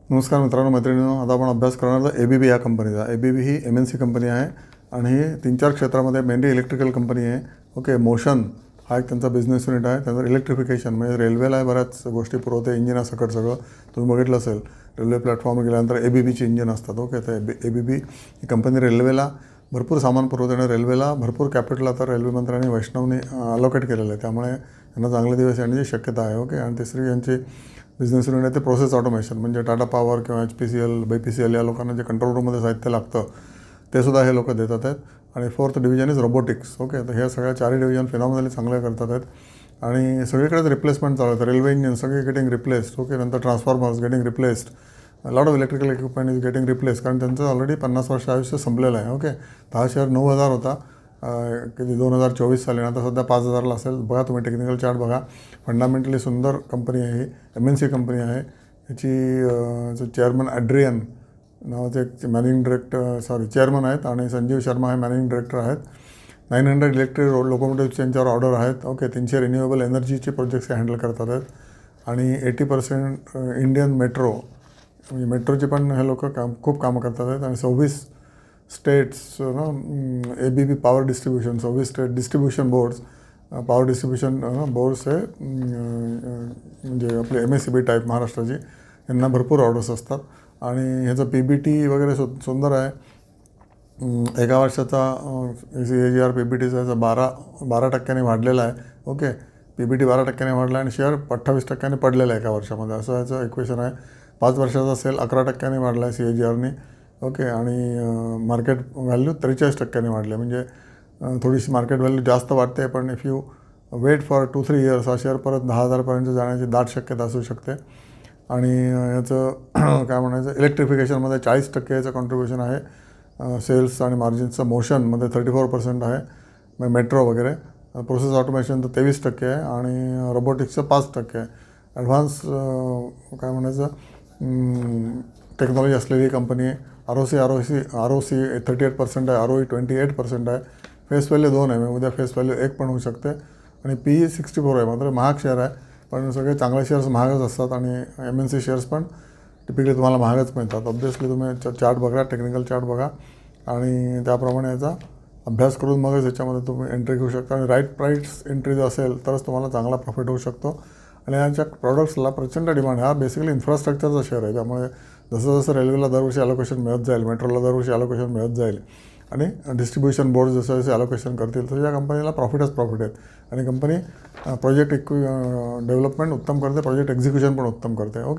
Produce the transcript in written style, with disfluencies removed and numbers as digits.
नमस्कार मित्रांनो मैत्रिणींनो, आता आपण अभ्यास करणार ABB या कंपनीचा. ABB ही MNC कंपनी आहे आणि ही 3-4 क्षेत्रामध्ये मेनली इलेक्ट्रिकल कंपनी आहे. ओके, मोशन हा एक त्यांचा बिझनेस युनिट आहे. त्यानंतर इलेक्ट्रिफिकेशन म्हणजे रेल्वेला बऱ्याच गोष्टी पुरवते, इंजिनासकट सगळं तुम्ही बघितलं असेल. रेल्वे प्लॅटफॉर्मवर गेल्यानंतर ABBची इंजिन असतात. ओके, तर ABB ही कंपनी रेल्वेला भरपूर सामान पुरवते आणि रेल्वेला भरपूर कॅपिटल आता रेल्वे मंत्र्यांनी वैष्णवने अलोकेट केलेलं आहे. त्यामुळे यांना चांगले दिवस येण्याची शक्यता आहे. ओके, आणि तिसरी यांची बिझनेस युनिट आहे ते प्रोसेस ऑटोमेशन म्हणजे टाटा पॉवर किंवा HPCL BPCL या लोकांना जे कंट्रोल रूममध्ये साहित्य लागतं ते सुद्धा हे लोक देतात आहेत. आणि fourth division is robotics. Okay, तर ह्या सगळ्या चारही डिव्हिजन फिनॉमिनली चांगल्या करतात आहेत आणि सगळीकडेच रिप्लेसमेंट चालू आहे. रेल्वे इंजिन सगळे गेटिंग रिप्लेस्ड. ओके, नंतर transformers getting replaced, lot of electrical equipment is getting replace, कारण त्यांचं ऑलरेडी 50 वर्ष आयुष्य संपलेलं आहे. ओके, हा शेअर 9,000 होता किती 2024 साली, आता सध्या 5,000ला असेल. बघा तुम्ही टेक्निकल चार्ट बघा. फंडामेंटली सुंदर कंपनी आहे ही, MNC कंपनी आहे. याची चेअरमन ॲड्रियन नावाचे एक मॅनेजिंग डायरेक्टर चेअरमन आहेत आणि संजीव शर्मा हे मॅनेजिंग डायरेक्टर आहेत. 900 इलेक्ट्रिक लोकोमोटिव्हचे यांच्यावर ऑर्डर आहेत. ओके, 300 रिन्युएबल एनर्जीचे प्रोजेक्ट्स हँडल करतात आहेत आणि 80% इंडियन मेट्रो म्हणजे मेट्रोचे पण हे लोक खूप कामं करतात आहेत. आणि 26 states ABB power distribution 26 state distribution boards power distribution boards हे म्हणजे आपले MSCB टाईप महाराष्ट्राची, यांना भरपूर ऑर्डर्स असतात. आणि ह्याचं PBT वगैरे सुंदर आहे. एका वर्षाचा CAGR PBTचा याचा 12% वाढलेला आहे. ओके, PBT 12% वाढला आणि शेअर 28% पडलेला आहे एका वर्षामध्ये, असं याचं इक्वेशन आहे. 5 वर्षाचा असेल 11% वाढला आहे CAGRने. ओके, आणि मार्केट व्हॅल्यू 43% वाढले, म्हणजे थोडीशी मार्केट व्हॅल्यू जास्त वाटते. पण if you wait for 2-3 years हा शेअर परत 10,000पर्यंत जाण्याची दाट शक्यता असू शकते. आणि याचं काय म्हणायचं, इलेक्ट्रिफिकेशनमध्ये 40% याचं कॉन्ट्रीब्युशन आहे. सेल्स आणि मार्जिनचं मोशनमध्ये 34% आहे, मेट्रो वगैरे. प्रोसेस ऑटोमेशनचं 23% आहे आणि रोबोटिक्सचं 5% आहे. ॲडव्हान्स काय म्हणायचं टेक्नॉलॉजी असलेली कंपनी आहे. ROC 38% आहे, ROE 28% आहे. फेस व्हॅल्यू 2 आहे, उद्या फेस व्हॅल्यू 1 पण होऊ शकते. आणि PE 64 आहे. मात्र महाग शेअर आहे, पण सगळे चांगले शेअर्स महागच असतात आणि MNC शेअर्स पण टिपिकली तुम्हाला महागच मिळतात. ऑब्व्हियसली तुम्ही चार्ट बघा, टेक्निकल चार्ट बघा आणि त्याप्रमाणे याचा अभ्यास करून मगच याच्यामध्ये तुम्ही एंट्री घेऊ शकता. आणि राईट प्राईस एंट्री जर असेल तरच तुम्हाला चांगला प्रॉफिट होऊ शकतो. आणि यांच्या प्रॉडक्ट्सला प्रचंड डिमांड आहे. हा बेसिकली इन्फ्रास्ट्रक्चरचा शेअर आहे, त्यामुळे जसं जसं रेल्वेला दरवर्षी अलोकेशन मिळत जाईल, मेट्रोला दरवर्षी अलोकेशन मिळत जाईल आणि डिस्ट्रीब्युशन बोर्ड जसं जसे अलोकेशन करतील तर या कंपनीला प्रॉफिटच प्रॉफिट आहेत. आणि कंपनी प्रोजेक्ट डेव्हलपमेंट उत्तम करते, प्रोजेक्ट एक्झिक्युशन पण उत्तम करते. ओके.